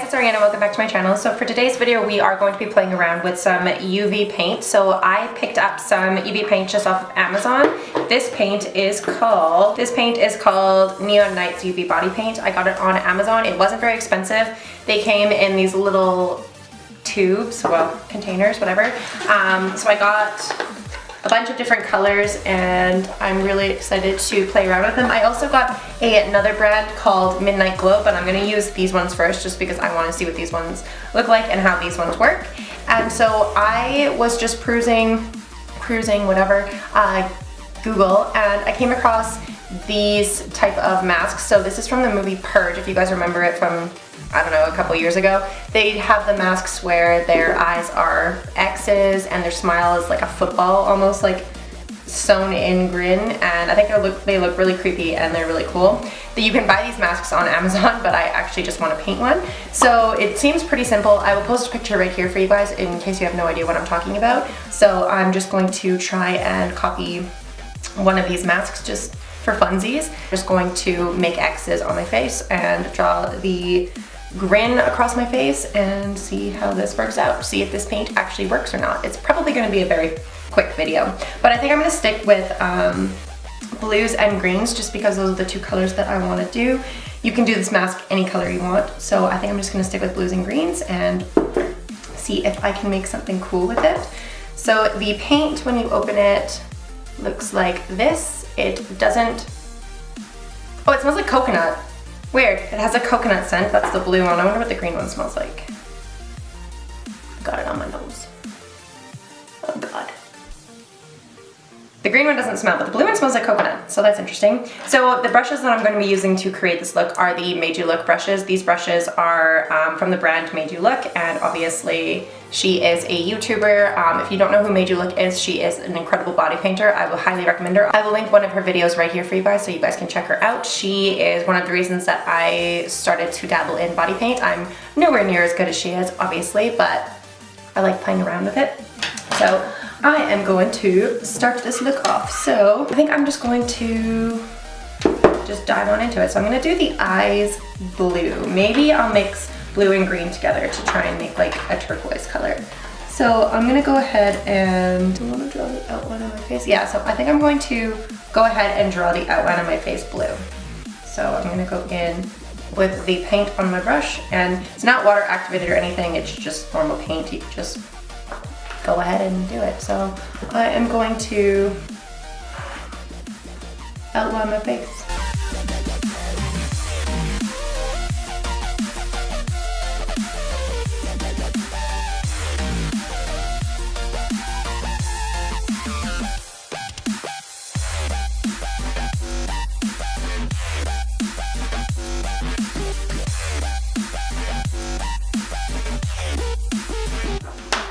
guys, it's Ariana and welcome back to my channel. So for today's video we are going to be playing around with some UV paint. So I picked up some UV paint just off of Amazon. This paint is called Neon Nights UV Body Paint. I got it on Amazon. It wasn't very expensive. They came in these little tubes, well, containers, whatever. So I got a bunch of different colors and I'm really excited to play around with them. I also got another brand called Midnight Glow, but I'm gonna use these ones first just because I wanna see what these ones look like and how these ones work. And so I was just cruising, whatever, Google, and I came across these type of masks. So this is from the movie Purge, if you guys remember it from, I don't know, a couple years ago. They have the masks where their eyes are X's and their smile is like a football, almost like sewn in grin, and I think they look really creepy and they're really cool. You can buy these masks on Amazon, but I actually just want to paint one. So it seems pretty simple. I will post a picture right here for you guys in case you have no idea what I'm talking about. So I'm just going to try and copy one of these masks just for funsies. I'm just going to make X's on my face and draw the grin across my face and see how this works out. See if this paint actually works or not. It's probably going to be a very quick video, but I think I'm going to stick with blues and greens just because those are the two colors that I want to do. You can do this mask any color you want, so I think I'm just going to stick with blues and greens and see if I can make something cool with it. So the paint, when you open it, looks like this. It doesn't, oh, it smells like coconut. Weird, it has a coconut scent. That's the blue one. I wonder what the green one smells like. Got it on my nose. Oh God. The green one doesn't smell, but the blue one smells like coconut, so that's interesting. So the brushes that I'm going to be using to create this look are the Made You Look brushes. These brushes are from the brand Made You Look, and obviously she is a YouTuber. If you don't know who Made You Look is, she is an incredible body painter. I will highly recommend her. I will link one of her videos right here for you guys so you guys can check her out. She is one of the reasons that I started to dabble in body paint. I'm nowhere near as good as she is, obviously, but I like playing around with it. So I am going to start this look off. So I think I'm just going to just dive on into it. So I'm going to do the eyes blue. Maybe I'll mix blue and green together to try and make like a turquoise color. So I'm going to go ahead and, do I want to draw the outline of my face? Yeah, so I think I'm going to go ahead and draw the outline of my face blue. So I'm going to go in with the paint on my brush, and it's not water activated or anything, it's just normal paint. You can just go ahead and do it. So I am going to outline my face.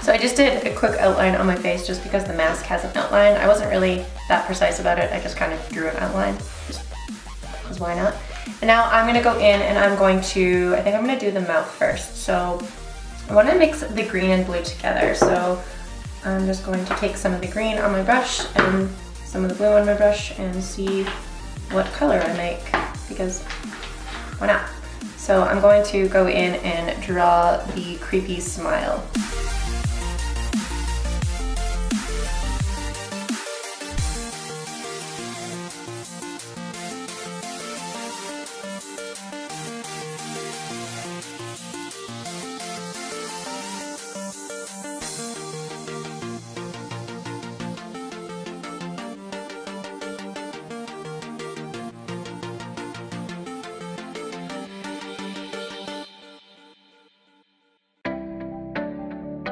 So I just did a quick outline on my face just because the mask has an outline. I wasn't really that precise about it. I just kind of drew an outline, just because why not? And now I'm going to go in and I'm going to, I think I'm going to do the mouth first. So I want to mix the green and blue together. So I'm just going to take some of the green on my brush and some of the blue on my brush and see what color I make, because why not? So I'm going to go in and draw the creepy smile.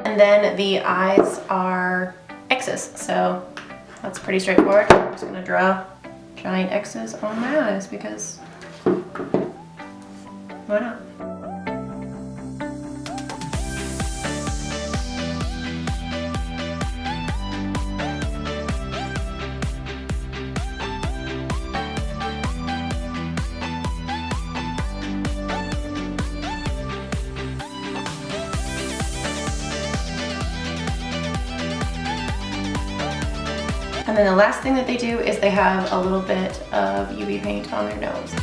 And then the eyes are X's, so that's pretty straightforward. I'm just gonna draw giant X's on my eyes because why not? And then the last thing that they do is they have a little bit of UV paint on their nose.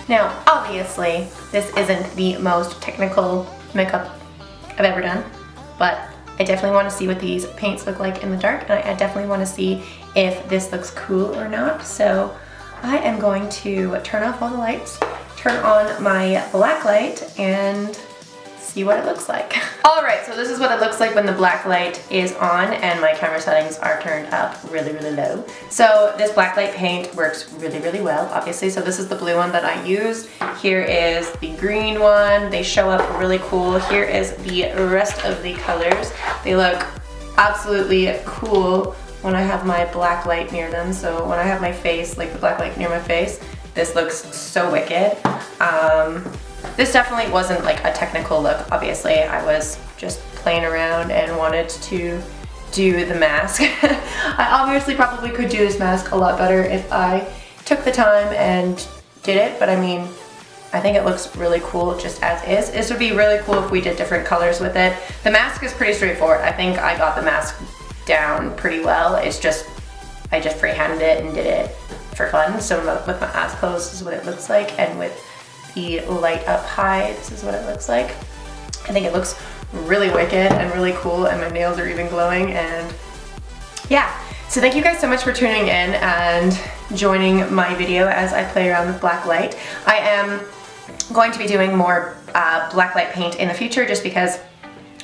Now, obviously, this isn't the most technical makeup I've ever done, but I definitely want to see what these paints look like in the dark, and I definitely want to see if this looks cool or not. So I am going to turn off all the lights, turn on my black light, and see what it looks like. Alright, so this is what it looks like when the black light is on and my camera settings are turned up really, really low. So this black light paint works really, really well, obviously. So this is the blue one that I used. Here is the green one. They show up really cool. Here is the rest of the colors. They look absolutely cool when I have my black light near them. So when I have my face, like the black light near my face, this looks so wicked. This definitely wasn't like a technical look, obviously. I was just playing around and wanted to do the mask. I obviously probably could do this mask a lot better if I took the time and did it, but I mean, I think it looks really cool just as is. This would be really cool if we did different colors with it. The mask is pretty straightforward. I think I got the mask down pretty well. It's just, I just freehanded it and did it for fun. So with my eyes closed, this is what it looks like, and with the light up high, this is what it looks like. I think it looks really wicked and really cool, and my nails are even glowing, and yeah. So thank you guys so much for tuning in and joining my video as I play around with black light. I am going to be doing more black light paint in the future, just because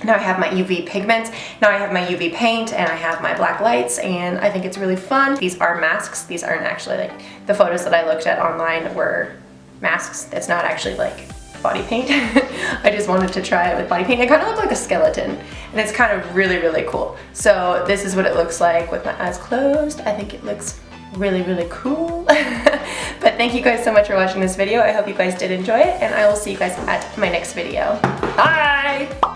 now I have my UV pigments, now I have my UV paint, and I have my black lights, and I think it's really fun. These are masks. These aren't actually, like, the photos that I looked at online were masks. It's not actually like body paint. I just wanted to try it with body paint. It kind of looked like a skeleton, and it's kind of really, really cool. So this is what it looks like with my eyes closed. I think it looks really, really cool. But thank you guys so much for watching this video. I hope you guys did enjoy it, and I will see you guys at my next video. Bye!